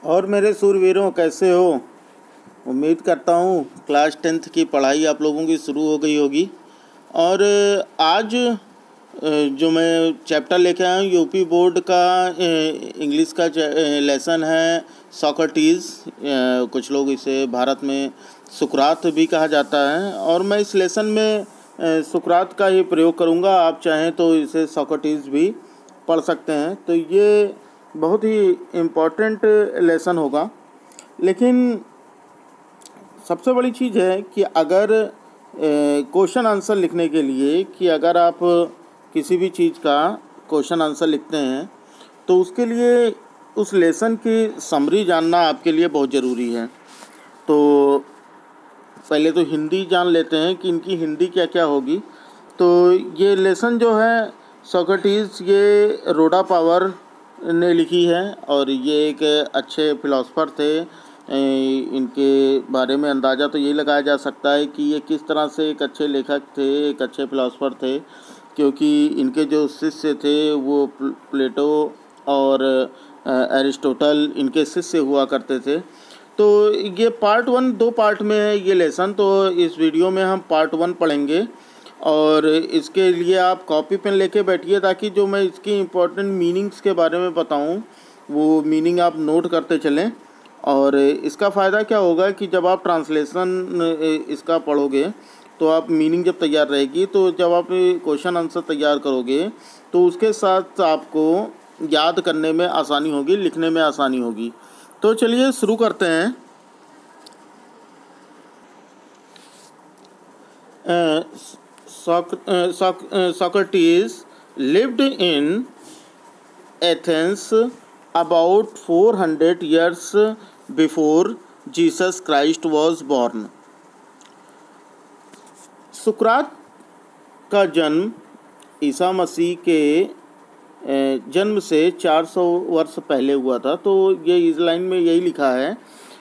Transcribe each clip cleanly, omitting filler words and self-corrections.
और मेरे सूरवीरों, कैसे हो? उम्मीद करता हूँ क्लास 10th की पढ़ाई आप लोगों की शुरू हो गई होगी। और आज जो मैं चैप्टर लेके आया हूँ यूपी बोर्ड का इंग्लिश का लेसन है सोक्रेटिस। कुछ लोग इसे भारत में सुकरात भी कहा जाता है, और मैं इस लेसन में सुकरात का ही प्रयोग करूँगा। आप चाहें तो इसे सोक्रेटिस भी पढ़ सकते हैं। तो ये बहुत ही इम्पोर्टेंट लेसन होगा। लेकिन सबसे बड़ी चीज़ है कि अगर क्वेश्चन आंसर लिखने के लिए, कि अगर आप किसी भी चीज़ का क्वेश्चन आंसर लिखते हैं तो उसके लिए उस लेसन की समरी जानना आपके लिए बहुत ज़रूरी है। तो पहले तो हिंदी जान लेते हैं कि इनकी हिंदी क्या क्या होगी। तो ये लेसन जो है सोक्रेटिस, ये रोडा पावर ने लिखी है, और ये एक अच्छे फिलोसोफर थे। इनके बारे में अंदाज़ा तो यही लगाया जा सकता है कि ये किस तरह से एक अच्छे लेखक थे, एक अच्छे फिलोसोफर थे, क्योंकि इनके जो शिष्य थे वो प्लेटो और एरिस्टोटल इनके शिष्य हुआ करते थे। तो ये पार्ट 1 2 पार्ट में है ये लेसन। तो इस वीडियो में हम पार्ट 1 पढ़ेंगे, और इसके लिए आप कॉपी पेन लेके बैठिए, ताकि जो मैं इसकी इम्पोर्टेंट मीनिंग्स के बारे में बताऊं वो मीनिंग आप नोट करते चलें। और इसका फ़ायदा क्या होगा कि जब आप ट्रांसलेशन इसका पढ़ोगे तो आप मीनिंग जब तैयार रहेगी, तो जब आप क्वेश्चन आंसर तैयार करोगे तो उसके साथ आपको याद करने में आसानी होगी, लिखने में आसानी होगी। तो चलिए शुरू करते हैं। Socrates lived in Athens about 400 years before Jesus Christ was born. सुकरात का जन्म ईसा मसीह के जन्म से 400 वर्ष पहले हुआ था। तो ये इस लाइन में यही लिखा है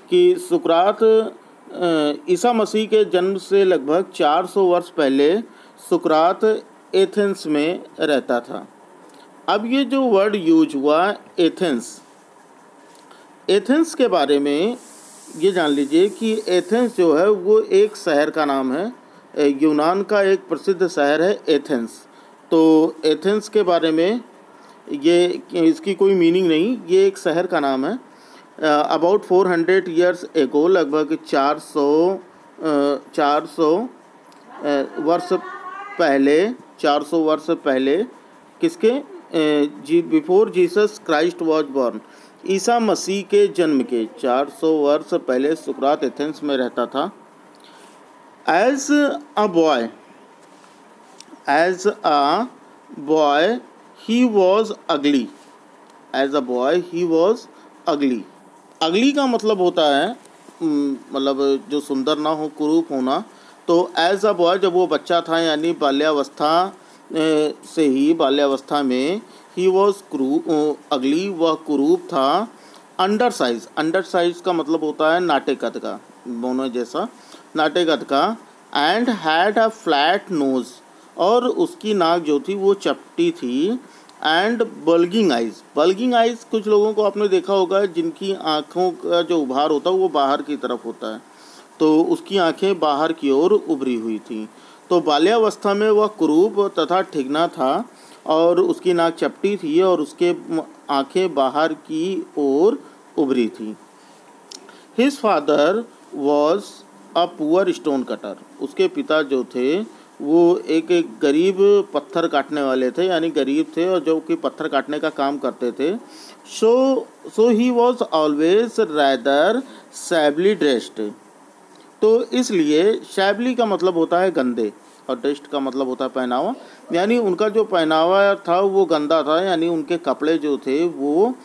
कि सुकरात ईसा मसीह के जन्म से लगभग 400 वर्ष पहले सुकरात एथेंस में रहता था। अब ये जो वर्ड यूज हुआ एथेंस, एथेंस के बारे में ये जान लीजिए कि एथेंस जो है वो एक शहर का नाम है। यूनान का एक प्रसिद्ध शहर है एथेंस। तो एथेंस के बारे में ये इसकी कोई मीनिंग नहीं, ये एक शहर का नाम है। अबाउट 400 ईयर्स एगो, लगभग 400 वर्ष पहले, 400 वर्ष पहले किसके? Before Jesus Christ was born, ईसा मसीह के जन्म के 400 वर्ष पहले सुकरात एथेंस में रहता था। As a boy he was ugly. As a boy he was ugly. Ugly का मतलब होता है मतलब जो सुंदर ना हो, कुरूप होना। तो एज अ बॉय, जब वो बच्चा था, यानी बाल्यावस्था से ही, बाल्यावस्था में ही वॉज अगली, वह कुरूप था। अंडर साइज, अंडर साइज का मतलब होता है नाटे कद का, बोनो जैसा, नाटे कद का। And had a flat knows, और उसकी नाक जो थी वो चपटी थी। And bulging eyes, bulging eyes कुछ लोगों को आपने देखा होगा जिनकी आँखों का जो उभार होता है वो बाहर की तरफ होता है, तो उसकी आँखें बाहर की ओर उभरी हुई थी। तो बाल्यावस्था में वह कुरूप तथा ठिगना था, और उसकी नाक चपटी थी, और उसके आँखें बाहर की ओर उभरी थी। His father was a poor stone cutter, उसके पिता जो थे वो एक गरीब पत्थर काटने वाले थे, यानी गरीब थे, और जो कि पत्थर काटने का काम करते थे। So he was always rather shabbily dressed. तो इसलिए शैबली का मतलब होता है गंदे, और ड्रेस्ड का मतलब होता है पहनावा, यानी उनका जो पहनावा था वो गंदा था, यानी उनके कपड़े जो थे वो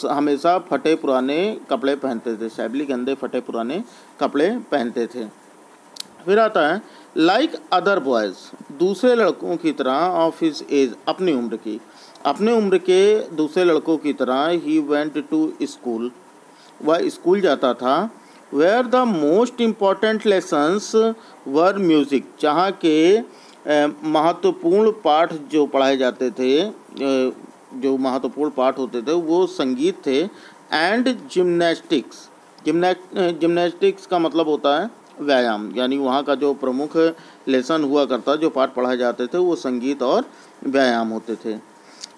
हमेशा फटे पुराने कपड़े पहनते थे। शैबली गंदे फटे पुराने कपड़े पहनते थे। फिर आता है लाइक अदर बॉयज़, दूसरे लड़कों की तरह, ऑफ हिज एज, अपनी उम्र के दूसरे लड़कों की तरह, ही वेंट टू स्कूल, वह स्कूल जाता था। Where the most important lessons were music, जहाँ के महत्वपूर्ण पाठ जो पढ़ाए जाते थे, जो महत्वपूर्ण पाठ होते थे वो संगीत थे। And gymnastics. जिम्नास्टिक्स का मतलब होता है व्यायाम, यानी वहाँ का जो प्रमुख लेसन हुआ करता, जो पाठ पढ़ाए जाते थे वो संगीत और व्यायाम होते थे।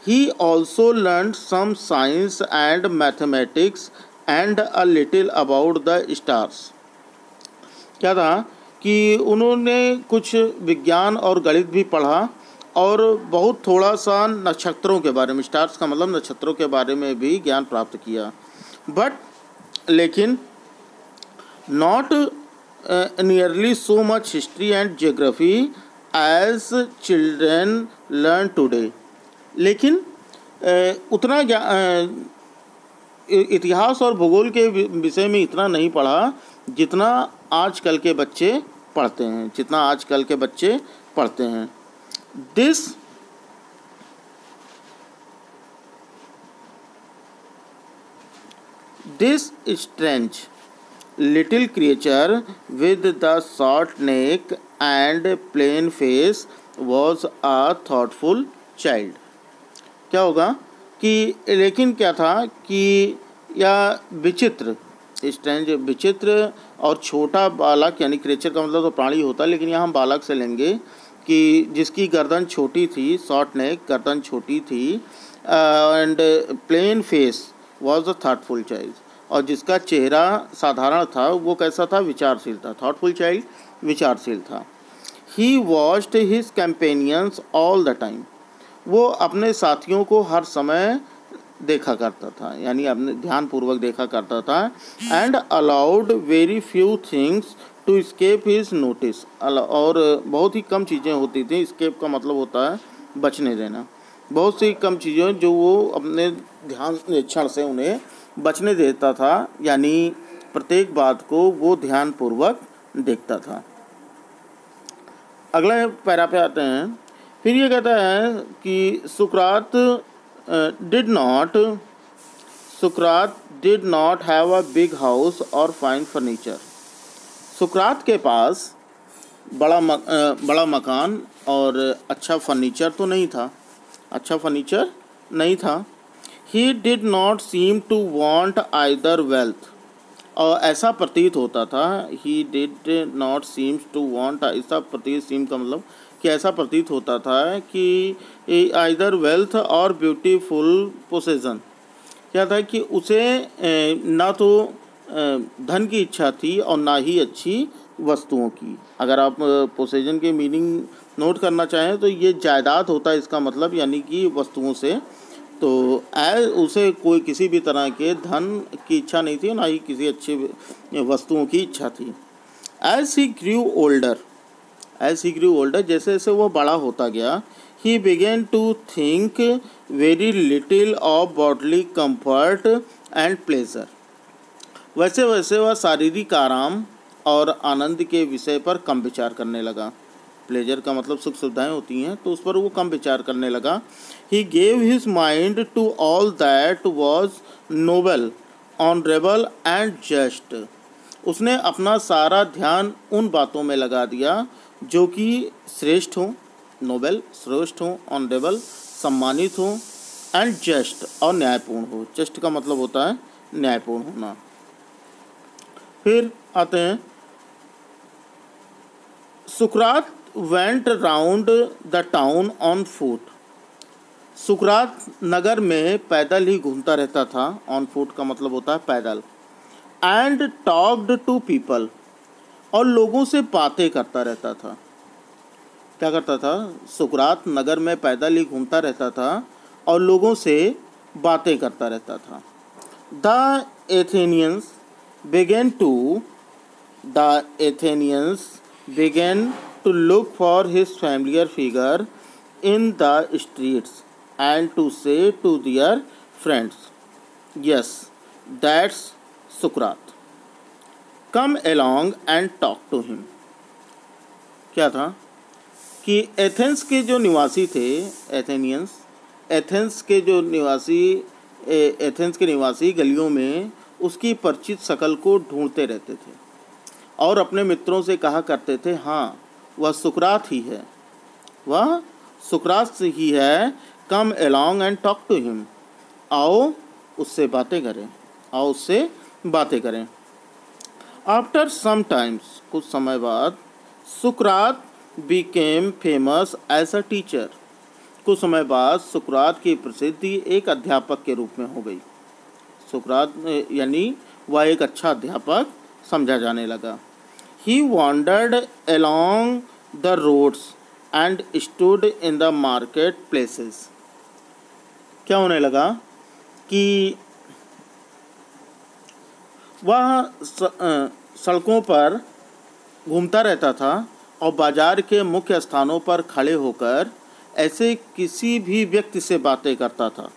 He also learn some science and mathematics and a little about the stars. क्या था कि उन्होंने कुछ विज्ञान और गणित भी पढ़ा और बहुत थोड़ा सा नक्षत्रों के बारे में, स्टार्स का मतलब नक्षत्रों के बारे में भी ज्ञान प्राप्त किया। बट लेकिन not nearly so much history and geography as children learn today. लेकिन उतना इतिहास और भूगोल के विषय में इतना नहीं पढ़ा जितना आजकल के बच्चे पढ़ते हैं, जितना आजकल के बच्चे पढ़ते हैं। This strange little creature with the short neck and plain face was a thoughtful child. क्या होगा कि लेकिन क्या था कि यह विचित्र, स्ट्रेंज विचित्र और छोटा बालक, यानी क्रिएचर का मतलब तो प्राणी होता है, लेकिन यहाँ हम बालक से लेंगे कि जिसकी गर्दन छोटी थी, शॉर्ट नेक, गर्दन छोटी थी, and plain face was a thoughtful child, और जिसका चेहरा साधारण था, वो कैसा था, विचारशील था। थॉटफुल चाइल्ड विचारशील था। He watched his companions all the time, वो अपने साथियों को हर समय देखा करता था, यानी अपने ध्यानपूर्वक देखा करता था। And allowed very few things to escape his notice, और बहुत ही कम चीज़ें होती थी, स्केप का मतलब होता है बचने देना, बहुत सी कम चीज़ें जो वो अपने ध्यान निरीक्षण से उन्हें बचने देता था, यानी प्रत्येक बात को वो ध्यानपूर्वक देखता था। अगले पैरा पे आते हैं। फिर ये कहता है कि सुकरात did not have a big house और फाइन फर्नीचर। सुकरात के पास बड़ा मकान और अच्छा फर्नीचर तो नहीं था, अच्छा फर्नीचर नहीं था। He did not seem to want either wealth, और ऐसा प्रतीत होता था, he did not seems to want, ऐसा प्रतीत, सीम का मतलब कि ऐसा प्रतीत होता था कि आइदर वेल्थ और ब्यूटीफुल पोसेसन। क्या था कि उसे ना तो धन की इच्छा थी और ना ही अच्छी वस्तुओं की। अगर आप पोसेसन के मीनिंग नोट करना चाहें तो ये जायदाद होता है इसका मतलब, यानी कि वस्तुओं से। तो उसे कोई किसी भी तरह के धन की इच्छा नहीं थी, ना ही किसी अच्छी वस्तुओं की इच्छा थी। एज ही ग्रू ओल्डर, जैसे जैसे वो बड़ा होता गया, he began to think very little of bodily comfort and pleasure. वैसे वैसे वह शारीरिक आराम और आनंद के विषय पर कम विचार करने लगा। प्लेजर का मतलब सुख सुविधाएँ होती हैं, तो उस पर वो कम विचार करने लगा। He gave his mind to all that was noble, honourable and just. उसने अपना सारा ध्यान उन बातों में लगा दिया जो कि श्रेष्ठ हों, नोबेल श्रेष्ठ हों, ऑनरेबल सम्मानित हों, एंड जस्ट और न्यायपूर्ण हो। जस्ट का मतलब होता है न्यायपूर्ण होना। फिर आते हैं, सुकरात went round the town on foot. सुकरात नगर में पैदल ही घूमता रहता था, ऑन फुट का मतलब होता है पैदल। एंड टॉक्ड टू पीपल, और लोगों से बातें करता रहता था। क्या करता था? सुकरात नगर में पैदल ही घूमता रहता था और लोगों से बातें करता रहता था। The Athenians began to look for his familiar figure in the streets and to say to their friends, yes, that's Socrates. Come along and talk to him. क्या था कि एथेंस के जो निवासी थे, एथेंस के निवासी गलियों में उसकी परिचित शकल को ढूंढते रहते थे और अपने मित्रों से कहा करते थे, हाँ वह सुकरात ही है, वह सुकरात ही है। Come along and talk to him, आओ उससे बातें करें, और उससे बातें करें। आफ्टर सम टाइम्स, कुछ समय बाद, सुकरात became famous as a teacher, कुछ समय बाद सुकरात की प्रसिद्धि एक अध्यापक के रूप में हो गई। सुकरात यानी वह एक अच्छा अध्यापक समझा जाने लगा। He wondered along the roads and stood in the market places. क्या होने लगा कि वह सड़कों पर घूमता रहता था और बाजार के मुख्य स्थानों पर खड़े होकर ऐसे किसी भी व्यक्ति से बातें करता था।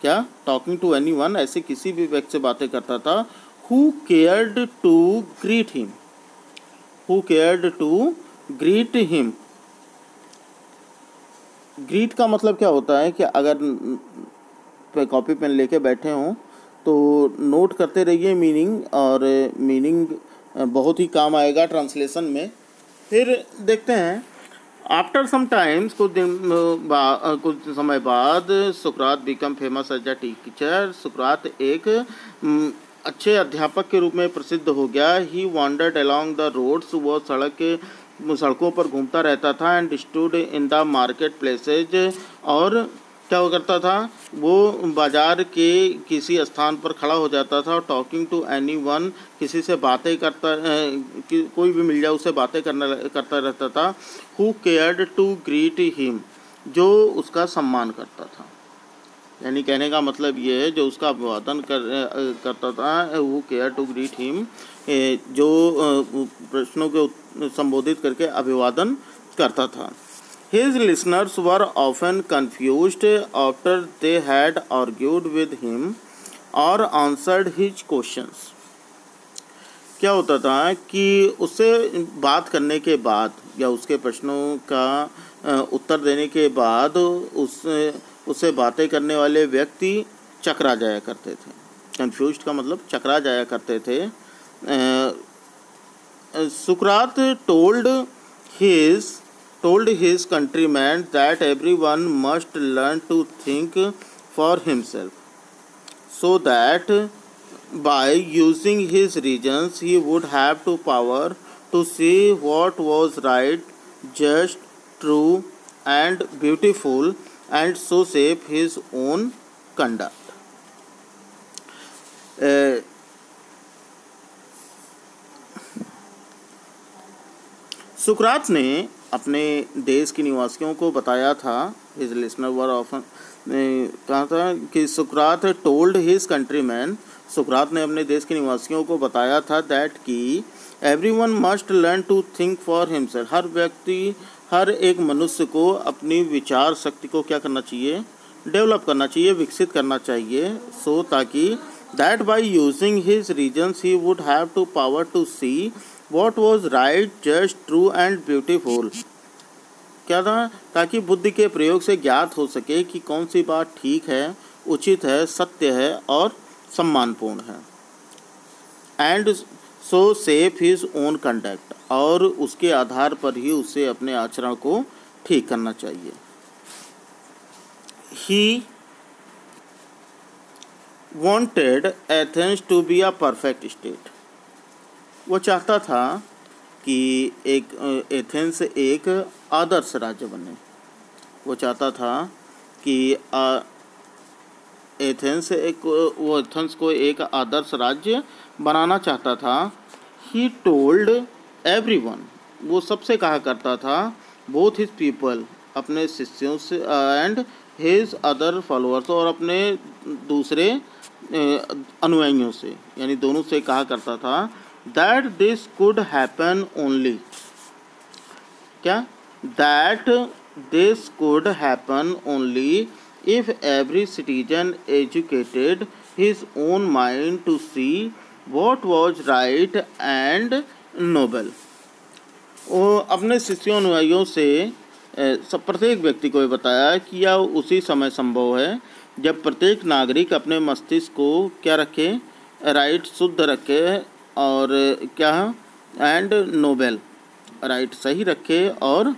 क्या? टॉकिंग टू एनीवन, ऐसे किसी भी व्यक्ति से बातें करता था। Who cared to greet him, who cared to greet him. Greet का मतलब क्या होता है कि अगर कॉपी पेन लेके बैठे हों तो नोट करते रहिए मीनिंग, और मीनिंग बहुत ही काम आएगा ट्रांसलेशन में। फिर देखते हैं, आफ्टर सम टाइम्स, कुछ समय बाद, सुकरात become famous as a teacher, सुकरात एक अच्छे अध्यापक के रूप में प्रसिद्ध हो गया। ही वॉन्डर्ड अलॉन्ग द रोड्स, वो सड़कों पर घूमता रहता था। And stood in the market places, और क्या वो करता था, वो बाजार के किसी स्थान पर खड़ा हो जाता था। टॉकिंग टू एनी वन, किसी से बातें करता, कोई भी मिल जाए उससे बातें करता रहता था। Who cared to greet him, जो उसका सम्मान करता था। यानी कहने का मतलब ये है, जो उसका अभिवादन करता था। Who care to greet him, जो प्रश्नों को संबोधित करके अभिवादन करता था। His listeners were often confused after they had argued with him or answered his questions. क्या होता था कि उससे बात करने के बाद या उसके प्रश्नों का उत्तर देने के बाद उससे बातें करने वाले व्यक्ति चकरा जाया करते थे। कन्फ्यूज्ड का मतलब चकरा जाया करते थे। सुकरात told his countrymen that everyone must learn to think for himself, so that by using his reasons he would have the power to see what was right, just, true and beautiful, and so shape his own conduct. सुकरात ने अपने देश के निवासियों को बताया था, his listener were often, कहा था कि सुकरात टोल्ड हिज कंट्रीमैन, सुकरात ने अपने देश के निवासियों को बताया था दैट कि everyone must learn to think for himself, हर व्यक्ति, हर एक मनुष्य को अपनी विचार शक्ति को क्या करना चाहिए, डेवलप करना चाहिए, विकसित करना चाहिए। सो ताकि that by using his reasons he would have to power to see What was right, just, true and beautiful. क्या था, ताकि बुद्धि के प्रयोग से ज्ञात हो सके कि कौन सी बात ठीक है, उचित है, सत्य है और सम्मानपूर्ण है। And so safe his own conduct, और उसके आधार पर ही उसे अपने आचरण को ठीक करना चाहिए। ही wanted Athens to be a perfect state. वो चाहता था कि एथेंस एक आदर्श राज्य बने। वो चाहता था कि एथेंस को एक आदर्श राज्य बनाना चाहता था। ही टोल्ड एवरीवन, वो सबसे कहा करता था, बोथ हिज पीपल, अपने शिष्यों से, एंड हिज अदर फॉलोअर्स, और अपने दूसरे अनुयायियों से, यानी दोनों से कहा करता था that this could happen only, क्या, that this could happen only if every citizen educated his own mind to see what was right and noble. वो अपने शिष्यों अनुयायियों से सब प्रत्येक व्यक्ति को ये बताया कि यह उसी समय संभव है जब प्रत्येक नागरिक अपने मस्तिष्क को क्या रखे, राइट, शुद्ध रखे, और क्या, एंड नोबेल, राइट, सही रखे, और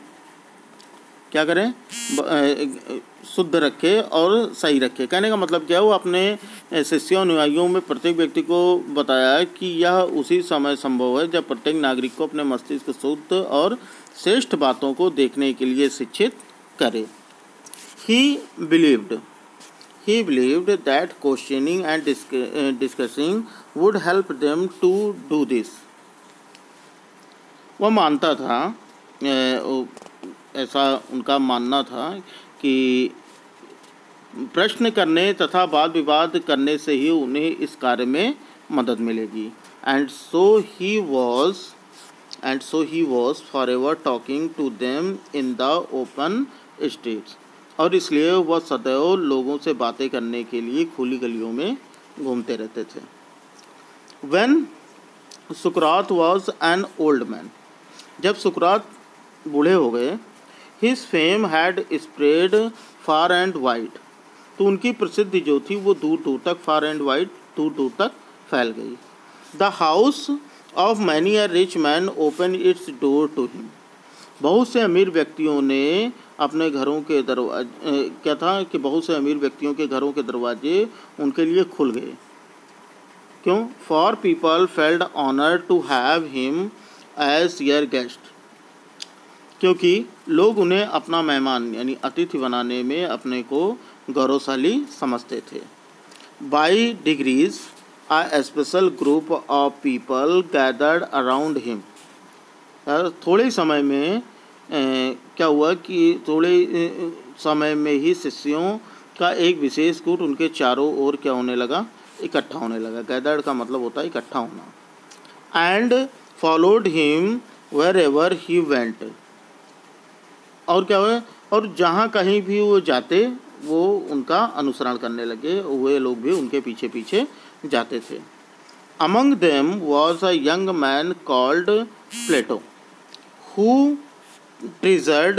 क्या करें, शुद्ध रखे और सही रखे। कहने का मतलब क्या है, वो अपने शिष्यों अनुयायियों में प्रत्येक व्यक्ति को बताया कि यह उसी समय संभव है जब प्रत्येक नागरिक को अपने मस्तिष्क को शुद्ध और श्रेष्ठ बातों को देखने के लिए शिक्षित करे। He believed that questioning and discussing would help them to do this. वह मानता था, ऐसा उनका मानना था कि प्रश्न करने तथा वाद विवाद करने से ही उन्हें इस कार्य में मदद मिलेगी। And so he was forever talking to them in the open streets. और इसलिए वह सदैव लोगों से बातें करने के लिए खुली गलियों में घूमते रहते थे। When Socrates was an old man, जब सुकरात बूढ़े हो गए, his fame had spread far and wide, तो उनकी प्रसिद्धि जो थी वो दूर दूर तक, far and wide, दूर दूर तक फैल गई। The house of many a rich man opened its door to him. बहुत से अमीर व्यक्तियों ने अपने घरों के बहुत से अमीर व्यक्तियों के घरों के दरवाजे उनके लिए खुल गए। क्यों? For people felt honored to have him as their guest, क्योंकि लोग उन्हें अपना मेहमान यानी अतिथि बनाने में अपने को गौरवशाली समझते थे। By degrees, a special group of people gathered around him. थोड़े समय में क्या हुआ कि थोड़े समय में ही शिष्यों का एक विशेष गुट उनके चारों ओर क्या होने लगा, इकट्ठा होने लगा। गैदर्ड का मतलब होता है इकट्ठा होना। And followed him wherever he went, और क्या हुआ, और जहाँ कहीं भी वो जाते वो उनका अनुसरण करने लगे, वे लोग भी उनके पीछे पीछे जाते थे। Among them was a young man called Plato, who treasured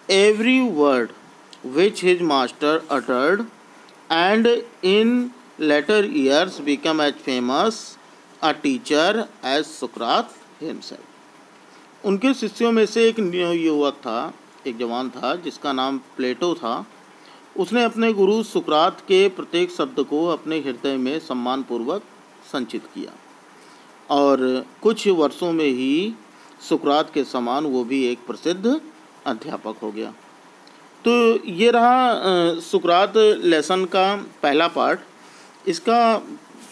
every word which his master uttered, and in later years became as famous a teacher as Socrates himself. उनके शिष्यों में से एक युवक था, एक जवान था जिसका नाम प्लेटो था। उसने अपने गुरु सुकरात के प्रत्येक शब्द को अपने हृदय में सम्मानपूर्वक संचित किया, और कुछ वर्षों में ही सुकरात के समान वो भी एक प्रसिद्ध अध्यापक हो गया। तो ये रहा सुकरात लेसन का पहला पार्ट। इसका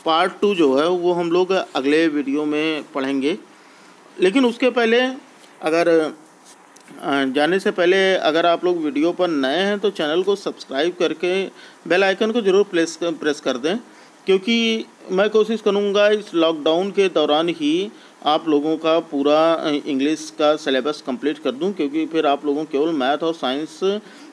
पार्ट 2 जो है वो हम लोग अगले वीडियो में पढ़ेंगे। लेकिन उसके पहले जाने से पहले अगर आप लोग वीडियो पर नए हैं तो चैनल को सब्सक्राइब करके बेल आइकन को ज़रूर प्रेस कर दें, क्योंकि मैं कोशिश करूँगा इस लॉकडाउन के दौरान ही आप लोगों का पूरा इंग्लिश का सिलेबस कंप्लीट कर दूं, क्योंकि फिर आप लोगों को केवल मैथ और साइंस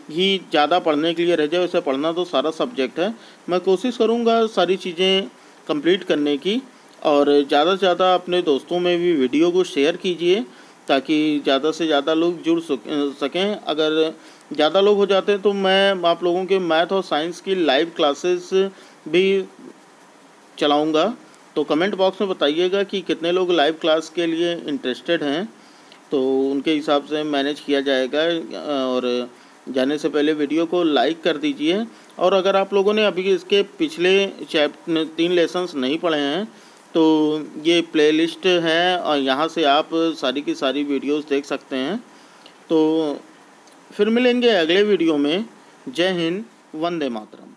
ही ज़्यादा पढ़ने के लिए रह जाए। वैसे पढ़ना तो सारा सब्जेक्ट है। मैं कोशिश करूंगा सारी चीज़ें कंप्लीट करने की, और ज़्यादा से ज़्यादा अपने दोस्तों में भी वीडियो को शेयर कीजिए ताकि ज़्यादा से ज़्यादा लोग जुड़ सकें। अगर ज़्यादा लोग हो जाते हैं तो मैं आप लोगों के मैथ और साइंस की लाइव क्लासेस भी चलाऊँगा। तो कमेंट बॉक्स में बताइएगा कि कितने लोग लाइव क्लास के लिए इंटरेस्टेड हैं, तो उनके हिसाब से मैनेज किया जाएगा। और जाने से पहले वीडियो को लाइक कर दीजिए। और अगर आप लोगों ने अभी इसके पिछले 3 लेसन्स नहीं पढ़े हैं तो ये प्लेलिस्ट है और यहाँ से आप सारी की सारी वीडियोस देख सकते हैं। तो फिर मिलेंगे अगले वीडियो में। जय हिंद, वंदे मातरम।